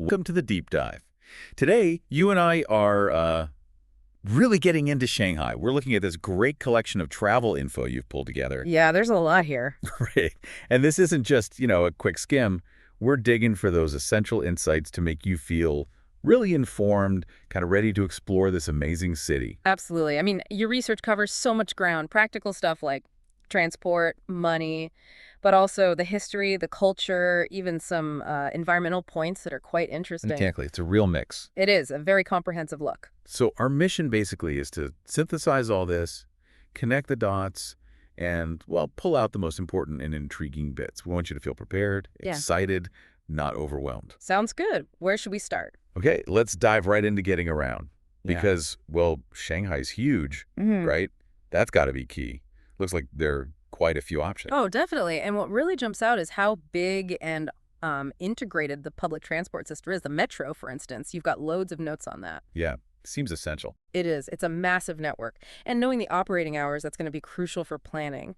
Welcome to the deep dive. Today, you and I are really getting into Shanghai. We're looking at this great collection of travel info you've pulled together. Yeah, there's a lot here. Right. And this isn't just, a quick skim. We're digging for those essential insights to make you feel really informed, kind of ready to explore this amazing city. Absolutely. I mean, your research covers so much ground, practical stuff like transport, money, but also the history, the culture, even some environmental points that are quite interesting. Exactly. It's a real mix. It is a very comprehensive look. So our mission basically is to synthesize all this, connect the dots, and, well, pull out the most important and intriguing bits. We want you to feel prepared, excited, not overwhelmed. Sounds good. Where should we start? Okay, let's dive right into getting around. Because, well, Shanghai's huge, right? That's got to be key. Looks like there are quite a few options. Oh, definitely. And what really jumps out is how big and integrated the public transport system is. The metro, for instance, you've got loads of notes on that. Yeah, seems essential. It is. It's a massive network. And knowing the operating hours, that's going to be crucial for planning.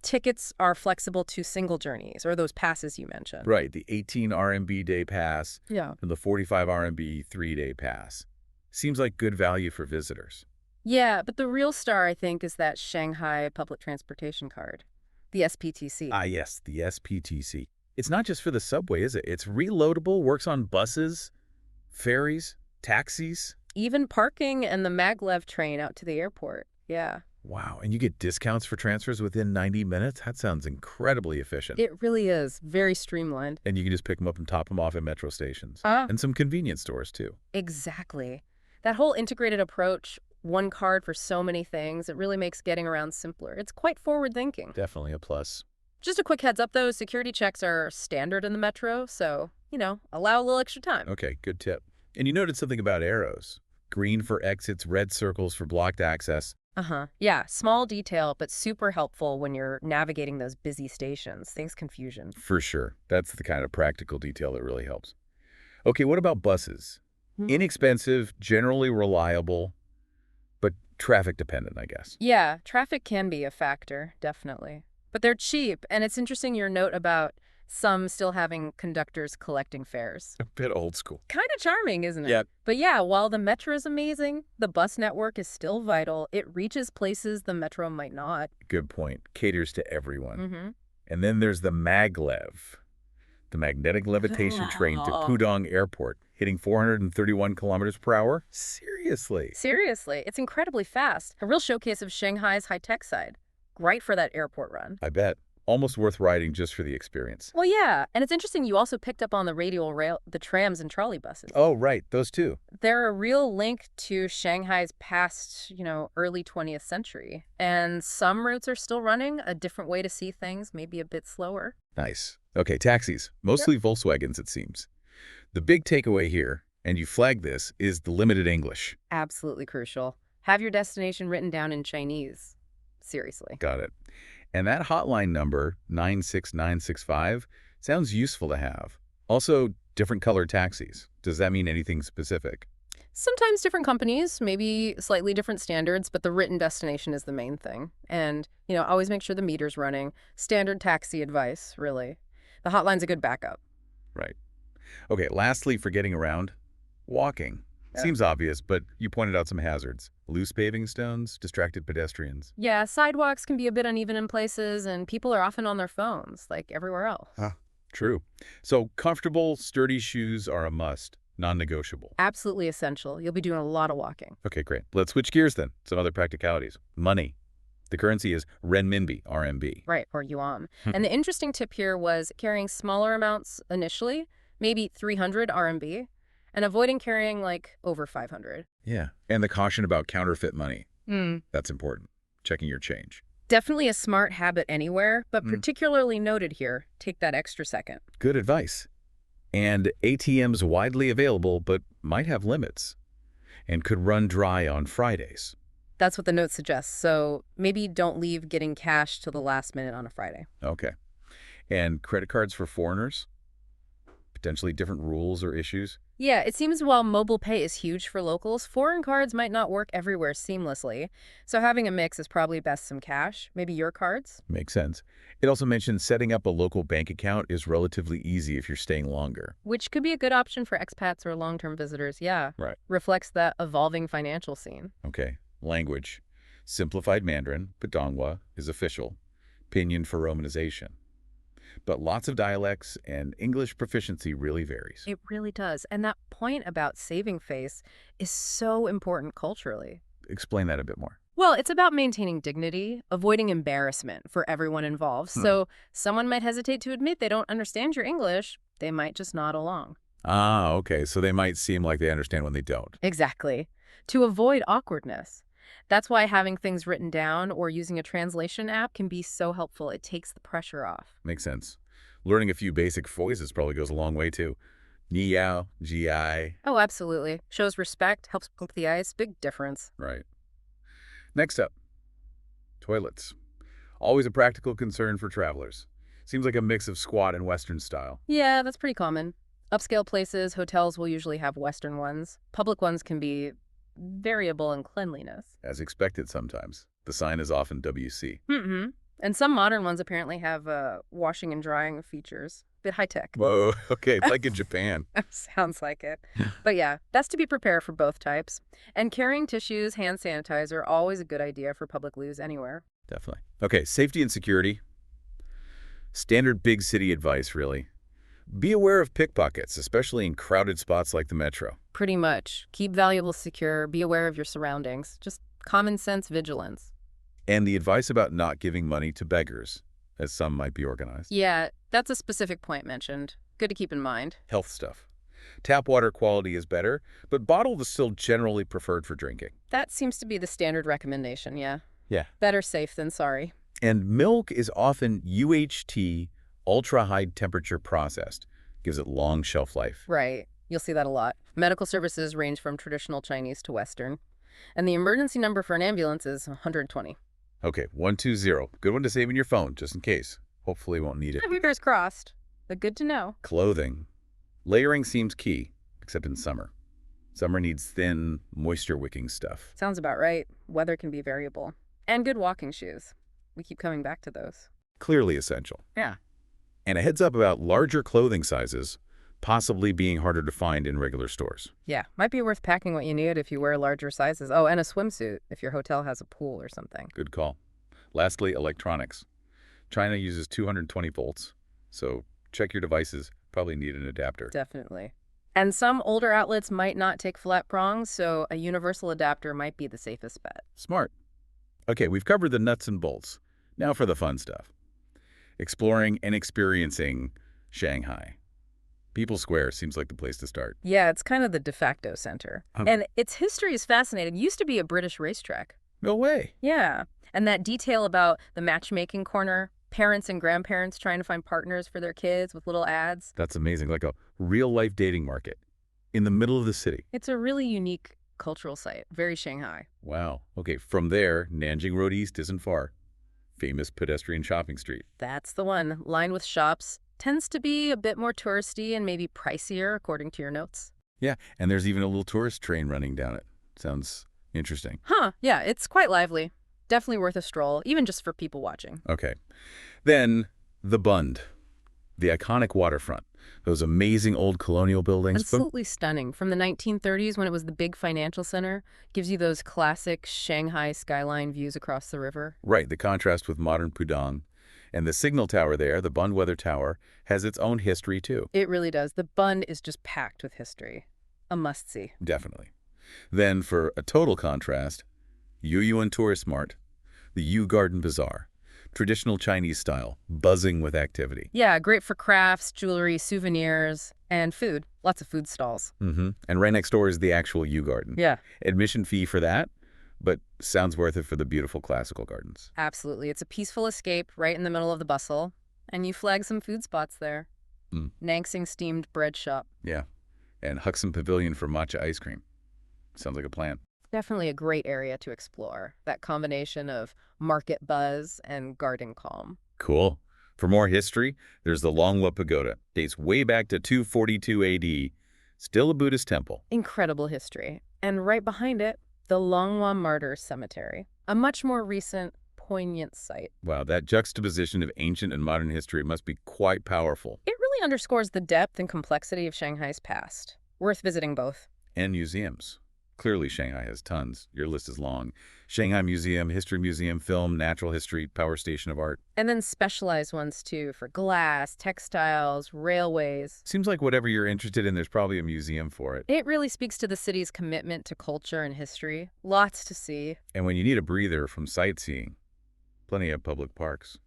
Tickets are flexible to single journeys, or those passes you mentioned. Right, the 18 RMB day pass Yeah. and the 45 RMB 3-day pass. Seems like good value for visitors. Yeah, but the real star, I think, is that Shanghai Public Transportation Card, the SPTC. Ah, yes, the SPTC. It's not just for the subway, is it? It's reloadable, works on buses, ferries, taxis. Even parking and the maglev train out to the airport. Yeah. Wow, and you get discounts for transfers within 90 minutes? That sounds incredibly efficient. It really is. Very streamlined. And you can just pick them up and top them off at metro stations. Ah. And some convenience stores, too. Exactly. That whole integrated approach, one card for so many things, it really makes getting around simpler. It's quite forward-thinking. Definitely a plus. Just a quick heads up, though, security checks are standard in the metro, so, allow a little extra time. Okay, good tip. And you noted something about arrows. Green for exits, red circles for blocked access. Uh-huh. Yeah, small detail, but super helpful when you're navigating those busy stations. Saves confusion. For sure. That's the kind of practical detail that really helps. Okay, what about buses? Inexpensive, generally reliable, but traffic dependent, I guess. Yeah, traffic can be a factor, definitely. But they're cheap, and it's interesting your note about some still having conductors collecting fares. A bit old school. Kind of charming, isn't it? Yeah. But yeah, while the metro is amazing, the bus network is still vital. It reaches places the metro might not. Good point. Caters to everyone. Mm-hmm. And then there's the maglev, the magnetic levitation train to Pudong Airport, hitting 431 kilometers per hour. Seriously. Seriously, it's incredibly fast. A real showcase of Shanghai's high-tech side. Great for that airport run. I bet. Almost worth riding just for the experience. Well, yeah, and it's interesting you also picked up on the radial rail, the trams and trolley buses. Oh, right, those two. They're a real link to Shanghai's past, early 20th century. And some routes are still running, a different way to see things, maybe a bit slower. Nice. Okay, taxis. Mostly Volkswagens, it seems. The big takeaway here, and you flagged this, is the limited English. Absolutely crucial. Have your destination written down in Chinese. Seriously. Got it. And that hotline number, 96965, sounds useful to have. Also, different colored taxis. Does that mean anything specific? Sometimes different companies, maybe slightly different standards, but the written destination is the main thing. And, always make sure the meter's running. Standard taxi advice, really. The hotline's a good backup. Right. Okay, lastly, for getting around, walking. Seems obvious, but you pointed out some hazards. Loose paving stones, distracted pedestrians. Yeah, sidewalks can be a bit uneven in places, and people are often on their phones, like everywhere else. True. So comfortable, sturdy shoes are a must, non-negotiable. Absolutely essential. You'll be doing a lot of walking. Okay, great. Let's switch gears then. Some other practicalities. Money. The currency is renminbi, RMB. Right, or yuan. And the interesting tip here was carrying smaller amounts initially, maybe 300 RMB, and avoiding carrying, over 500. Yeah, and the caution about counterfeit money. That's important. Checking your change. Definitely a smart habit anywhere, but particularly noted here. Take that extra second. Good advice. And ATMs widely available, but might have limits, and could run dry on Fridays. That's what the note suggests, so maybe don't leave getting cash till the last minute on a Friday. Okay. And credit cards for foreigners? potentially different rules or issues? Yeah, it seems while mobile pay is huge for locals, foreign cards might not work everywhere seamlessly. So having a mix is probably best some cash, maybe your cards, Makes sense. It also mentioned setting up a local bank account is relatively easy if you're staying longer. which could be a good option for expats or long-term visitors. Yeah, Right. reflects that evolving financial scene. Okay. Language. Simplified Mandarin, Pudongwa, is official. Pinyin for romanization. But lots of dialects and English proficiency really varies. It really does. And that point about saving face is so important culturally. Explain that a bit more. Well, it's about maintaining dignity, avoiding embarrassment for everyone involved. So someone might hesitate to admit they don't understand your English. They might just nod along. Ah, okay. So they might seem like they understand when they don't. Exactly. To avoid awkwardness. That's why having things written down or using a translation app can be so helpful. It takes the pressure off. Makes sense. Learning a few basic phrases probably goes a long way too. Ni yao, GI. Oh, absolutely. Shows respect, helps poke the ice. Big difference. Right. Next up, toilets. Always a practical concern for travelers. Seems like a mix of squat and Western style. Yeah, that's pretty common. Upscale places, hotels will usually have Western ones. Public ones can be variable in cleanliness. As expected sometimes. The sign is often WC. Mm-hmm. And some modern ones apparently have washing and drying features. Bit high-tech. Whoa, okay, like in Japan. Sounds like it. But yeah, best to be prepared for both types. And carrying tissues, hand sanitizer, always a good idea for public loos anywhere. Definitely. Okay, safety and security. Standard big city advice, really. Be aware of pickpockets, especially in crowded spots like the metro. Pretty much. Keep valuables secure, be aware of your surroundings. Just common sense vigilance. And the advice about not giving money to beggars, as some might be organized. Yeah, that's a specific point mentioned. Good to keep in mind. Health stuff. Tap water quality is better, but bottled is still generally preferred for drinking. That seems to be the standard recommendation, yeah. Yeah. Better safe than sorry. And milk is often UHT, ultra-high temperature processed. Gives it long shelf life. Right. You'll see that a lot. Medical services range from traditional Chinese to Western. And the emergency number for an ambulance is 120. Okay, 120. Good one to save in your phone, just in case. Hopefully won't need it. Fingers crossed. But good to know. Clothing. Layering seems key, except in summer. Summer needs thin, moisture-wicking stuff. Sounds about right. Weather can be variable. And good walking shoes. We keep coming back to those. Clearly essential. Yeah. And a heads up about larger clothing sizes, possibly being harder to find in regular stores. Yeah. Might be worth packing what you need if you wear larger sizes. Oh, and a swimsuit if your hotel has a pool or something. Good call. Lastly, electronics. China uses 220 volts, so check your devices. Probably need an adapter. Definitely. And some older outlets might not take flat prongs, so a universal adapter might be the safest bet. Smart. Okay, we've covered the nuts and bolts. Now for the fun stuff. Exploring and experiencing Shanghai. People's Square seems like the place to start. Yeah, it's kind of the de facto center. And its history is fascinating. It used to be a British racetrack. No way. Yeah. And that detail about the matchmaking corner, parents and grandparents trying to find partners for their kids with little ads. That's amazing, like a real-life dating market in the middle of the city. It's a really unique cultural site, very Shanghai. Wow. Okay, from there, Nanjing Road East isn't far. Famous pedestrian shopping street. That's the one, lined with shops. Tends to be a bit more touristy and maybe pricier, according to your notes. Yeah, and there's even a little tourist train running down it. Sounds interesting. Huh, yeah, it's quite lively. Definitely worth a stroll, even just for people watching. Okay. Then, the Bund. The iconic waterfront. Those amazing old colonial buildings. Absolutely stunning. From the 1930s, when it was the big financial center, gives you those classic Shanghai skyline views across the river. Right, the contrast with modern Pudong. And the signal tower there, the Bund Weather Tower, has its own history too. It really does. The Bund is just packed with history. A must-see. Definitely. Then, for a total contrast, Yuyuan Tourist Mart, the Yu Garden Bazaar. Traditional Chinese style, buzzing with activity. Yeah, great for crafts, jewelry, souvenirs, and food. Lots of food stalls. And right next door is the actual Yu Garden. Yeah. Admission fee for that, but sounds worth it for the beautiful classical gardens. Absolutely. It's a peaceful escape right in the middle of the bustle. And you flag some food spots there. Nangsing steamed bread shop. Yeah. And Huxham Pavilion for matcha ice cream. Sounds like a plan. Definitely a great area to explore. That combination of market buzz and garden calm. Cool. For more history, there's the Longhua Pagoda. Dates way back to 242 AD. Still a Buddhist temple. Incredible history. And right behind it, the Longhua Martyrs Cemetery, a much more recent, poignant site. Wow, that juxtaposition of ancient and modern history must be quite powerful. It really underscores the depth and complexity of Shanghai's past. Worth visiting both. And museums. Clearly, Shanghai has tons. Your list is long. Shanghai Museum, History Museum, Film, Natural History, Power Station of Art. And then specialized ones, too, for glass, textiles, railways. Seems like whatever you're interested in, there's probably a museum for it. It really speaks to the city's commitment to culture and history. Lots to see. And when you need a breather from sightseeing, plenty of public parks.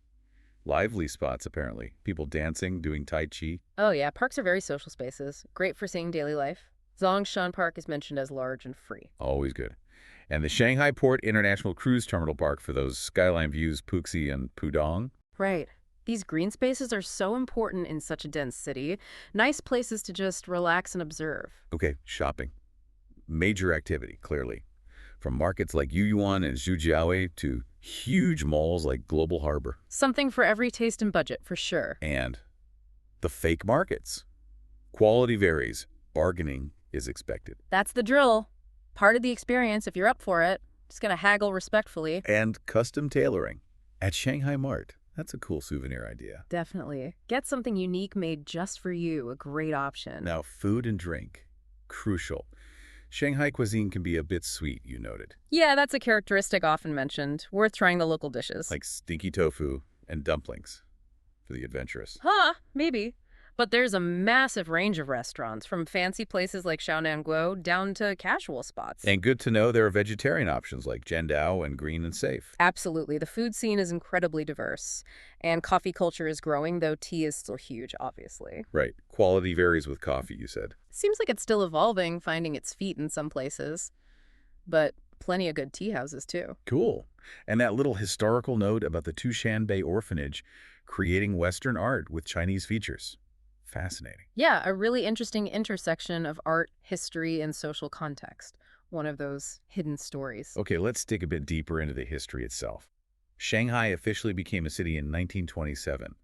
Lively spots, apparently. People dancing, doing Tai Chi. Oh yeah, parks are very social spaces. Great for seeing daily life. Zongshan Park is mentioned as large and free. Always good. And the Shanghai Port International Cruise Terminal Park for those skyline views, Puxi and Pudong. Right. These green spaces are so important in such a dense city. Nice places to just relax and observe. Okay, shopping. Major activity, clearly. From markets like Yuyuan and Zhujiaowei to huge malls like Global Harbor. Something for every taste and budget, for sure. And the fake markets. Quality varies. Bargaining is expected. That's the drill. Part of the experience, if you're up for it. Just gonna haggle respectfully. And custom tailoring. At Shanghai Mart. That's a cool souvenir idea. Definitely. Get something unique made just for you. A great option. Now, food and drink. Crucial. Shanghai cuisine can be a bit sweet, you noted. Yeah, that's a characteristic often mentioned. Worth trying the local dishes. Like stinky tofu and dumplings for the adventurous. Huh, maybe. But there's a massive range of restaurants, from fancy places like Xiaonanguo down to casual spots. And good to know there are vegetarian options like Jiandao and Green and Safe. Absolutely. The food scene is incredibly diverse. And coffee culture is growing, though tea is still huge, obviously. Right. Quality varies with coffee, you said. Seems like it's still evolving, finding its feet in some places. But plenty of good tea houses, too. Cool. And that little historical note about the Tushanbei orphanage creating Western art with Chinese features. Fascinating. Yeah, a really interesting intersection of art, history, and social context. One of those hidden stories. Okay, let's dig a bit deeper into the history itself. Shanghai officially became a city in 1927.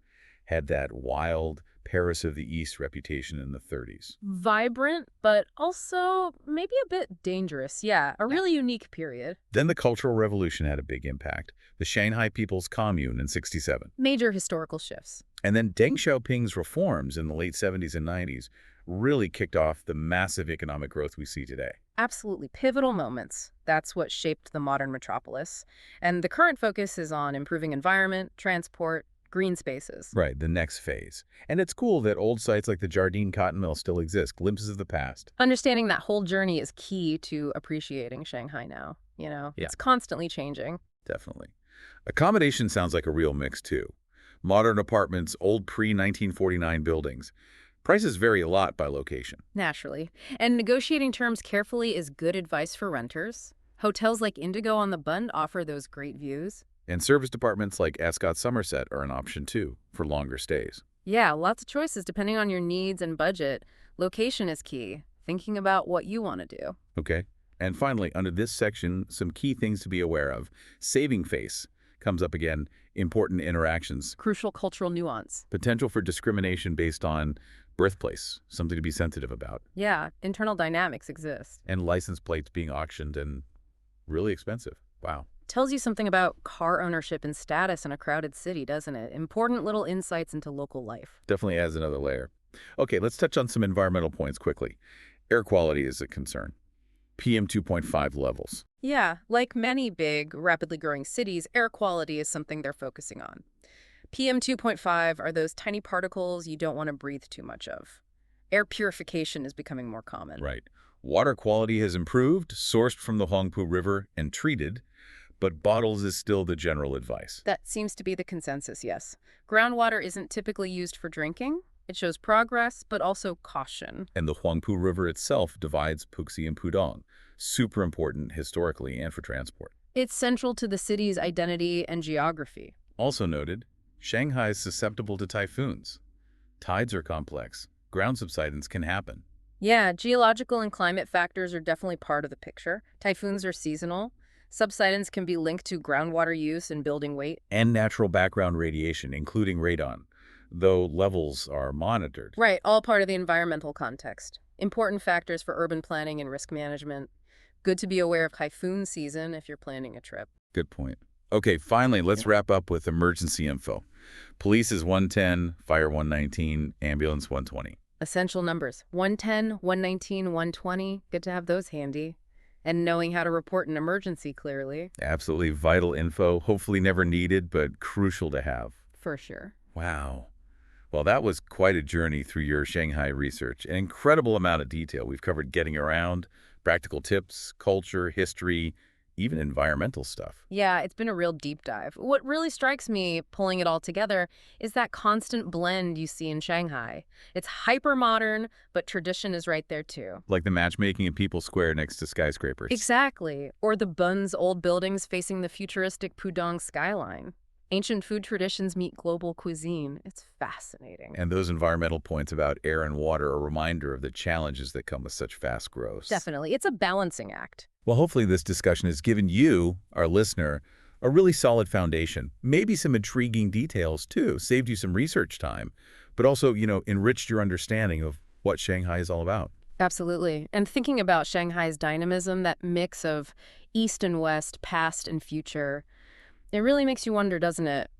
Had that wild Paris of the East reputation in the 30s. Vibrant, but also maybe a bit dangerous. Yeah, a really unique period. Then the Cultural Revolution had a big impact. The Shanghai People's Commune in 67. Major historical shifts. And then Deng Xiaoping's reforms in the late 70s and 90s really kicked off the massive economic growth we see today. Absolutely pivotal moments. That's what shaped the modern metropolis. And the current focus is on improving environment, transport, green spaces. Right, the next phase. And it's cool that old sites like the Jardine Cotton Mill still exist, glimpses of the past. Understanding that whole journey is key to appreciating Shanghai now. Yeah. It's constantly changing. Definitely. Accommodation sounds like a real mix, too. Modern apartments, old pre-1949 buildings. Prices vary a lot by location. Naturally. And negotiating terms carefully is good advice for renters. Hotels like Indigo on the Bund offer those great views. And service departments like Ascot Somerset are an option, too, for longer stays. Yeah, lots of choices depending on your needs and budget. Location is key. Thinking about what you want to do. Okay. And finally, under this section, some key things to be aware of. Saving face comes up again. Important interactions. Crucial cultural nuance. Potential for discrimination based on birthplace, something to be sensitive about. Yeah, internal dynamics exist. And license plates being auctioned and really expensive. Wow. Tells you something about car ownership and status in a crowded city, doesn't it? Important little insights into local life. Definitely adds another layer. Okay, let's touch on some environmental points quickly. Air quality is a concern. PM 2.5 levels. Yeah, like many big, rapidly growing cities, air quality is something they're focusing on. PM 2.5 are those tiny particles you don't want to breathe too much of. Air purification is becoming more common. Right. Water quality has improved, sourced from the Huangpu River and treated, but bottles is still the general advice. That seems to be the consensus, yes. Groundwater isn't typically used for drinking. It shows progress, but also caution. And the Huangpu River itself divides Puxi and Pudong. Super important historically and for transport. It's central to the city's identity and geography. Also noted, Shanghai is susceptible to typhoons. Tides are complex. Ground subsidence can happen. Yeah, geological and climate factors are definitely part of the picture. Typhoons are seasonal. Subsidence can be linked to groundwater use and building weight. And natural background radiation, including radon, though levels are monitored. Right, all part of the environmental context. Important factors for urban planning and risk management. Good to be aware of typhoon season if you're planning a trip. Good point. Okay, finally, let's wrap up with emergency info. Police is 110, fire 119, ambulance 120. Essential numbers: 110, 119, 120. Good to have those handy. And knowing how to report an emergency clearly. Absolutely vital info, hopefully never needed, but crucial to have. For sure. Wow. Well, that was quite a journey through your Shanghai research. An incredible amount of detail. We've covered getting around, practical tips, culture, history, even environmental stuff. Yeah, it's been a real deep dive. What really strikes me, pulling it all together, is that constant blend you see in Shanghai. It's hyper modern, but tradition is right there too. Like the matchmaking in People's Square next to skyscrapers. Exactly. Or the Bun's old buildings facing the futuristic Pudong skyline. Ancient food traditions meet global cuisine. It's fascinating. And those environmental points about air and water are a reminder of the challenges that come with such fast growth. Definitely. It's a balancing act. Well, hopefully this discussion has given you, our listener, a really solid foundation. Maybe some intriguing details, too. Saved you some research time, but also, enriched your understanding of what Shanghai is all about. Absolutely. And thinking about Shanghai's dynamism, that mix of East and West, past and future, it really makes you wonder, doesn't it?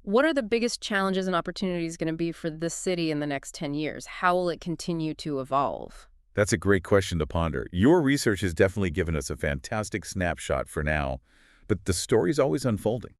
What are the biggest challenges and opportunities going to be for this city in the next 10 years? How will it continue to evolve? That's a great question to ponder. Your research has definitely given us a fantastic snapshot for now, but the story's always unfolding.